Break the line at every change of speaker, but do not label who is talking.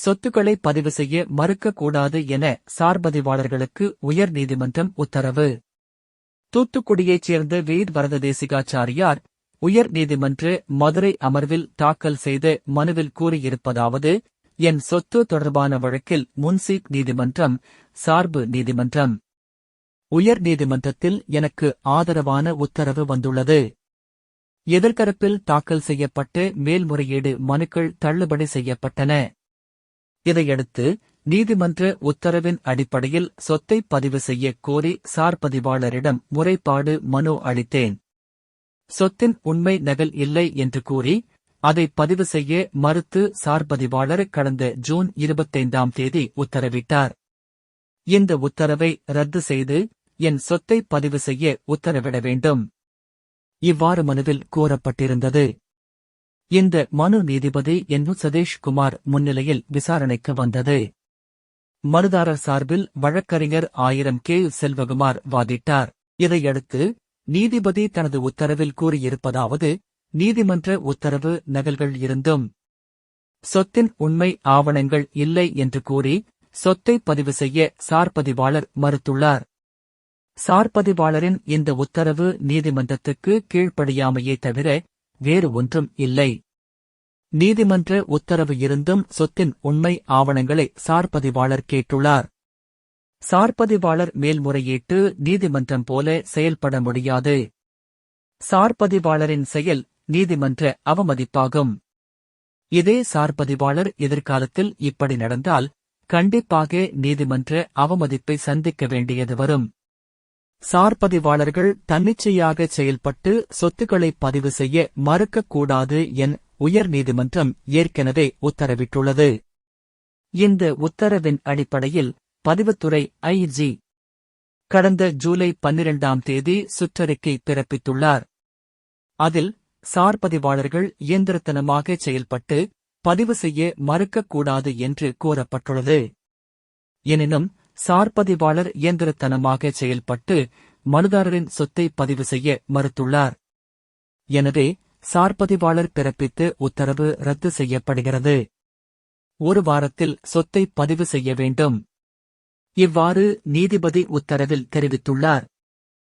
சொத்துக்களை பதிவு செய்ய மறுக்கக்கூடாது என சார்பதிவாளர்களுக்கு உயர்நீதிமன்றம் உத்தரவு. தூத்துக்குடியைச் சேர்ந்த வேத் வரததேசிகாச்சாரியார் உயர் நீதிமன்ற மதுரை அமர்வில் தாக்கல் செய்த மனுவில் கூறியிருப்பதாவது: என் சொத்து தொடர்பான வழக்கில் முன்சீப் நீதிமன்றம், சார்பு நீதிமன்றம், உயர் நீதிமன்றத்தில் எனக்கு ஆதரவான உத்தரவு வந்துள்ளது. எதிர்த்தரப்பில் தாக்கல் செய்யப்பட்ட மேல்முறையீடு மனுக்கள் தள்ளுபடி செய்யப்பட்டன. இதையடுத்து நீதிமன்ற உத்தரவின் அடிப்படையில் சொத்தை பதிவு செய்ய கோரி சார்பதிவாளரிடம் முறைப்பாடு மனு அளித்தேன். சொத்தின் உண்மை நகல் இல்லை என்று கூறி அதை பதிவு செய்ய மறுத்து சார்பதிவாளர் கடந்த ஜூன் 25ஆம் தேதி உத்தரவிட்டார். இந்த உத்தரவை ரத்து செய்து என் சொத்தை பதிவு செய்ய உத்தரவிட வேண்டும். இவ்வாறு மனுவில் கோரப்பட்டிருந்தது. இந்த மனு நீதிபதி என். சதீஷ்குமார் முன்னிலையில் விசாரணைக்கு வந்தது. மனுதாரர் சார்பில் வழக்கறிஞர் 1000 கே. செல்வகுமார் வாதிட்டார். இதையடுத்து நீதிபதி தனது உத்தரவில் கூறியிருப்பதாவது: நீதிமன்ற உத்தரவு நகல்கள் இருந்தும் சொத்தின் உண்மை ஆவணங்கள் இல்லை என்று கூறி சொத்தை பதிவு செய்ய சார்பதிவாளர் மறுத்துள்ளார். சார்பதிவாளரின் இந்த உத்தரவு நீதிமன்றத்துக்கு கீழ்ப்படியாமையே தவிர வேறு ஒன்றும் இல்லை. நீதிமன்ற உத்தரவு இருந்தும் சொத்தின் உண்மை ஆவணங்களை சார்பதிவாளர் கேட்டுள்ளார். சார்பதிவாளர் மேல்முறையீட்டு நீதிமன்றம் போல செயல்பட முடியாது. சார்பதிவாளரின் செயல் நீதிமன்ற அவமதிப்பாகும். இதே சார்பதிவாளர் எதிர்காலத்தில் இப்படி நடந்தால் கண்டிப்பாக நீதிமன்ற அவமதிப்பை சந்திக்க வேண்டியது வரும். சார்பதிவாளர்கள் தன்னிச்சையாக செயல்பட்டு சொத்துக்களை பதிவு செய்ய மறுக்கக்கூடாது என உயர்நீதிமன்றம் ஏற்கனவே உத்தரவிட்டுள்ளது. இந்த உத்தரவின் அடிப்படையில் பதிவுத்துறை ஐ.ஜி. கடந்த ஜூலை 12ஆம் தேதி சுற்றறிக்கை பிறப்பித்துள்ளார். அதில் சார்பதிவாளர்கள் இயந்திரத்தனமாக செயல்பட்டு பதிவு செய்ய மறுக்கக்கூடாது என்று கூறப்பட்டுள்ளது. எனினும் சார்பதிவாளர் இயந்திரத்தனமாக செயல்பட்டு மனுதாரரின் சொத்தை பதிவு செய்ய மறுத்துள்ளார். எனவே சார்பதிவாளர் பிறப்பித்த உத்தரவு ரத்து செய்யப்படுகிறது. ஒரு வாரத்தில் சொத்தை பதிவு செய்ய வேண்டும். இவ்வாறு நீதிபதி உத்தரவில் தெரிவித்துள்ளார்.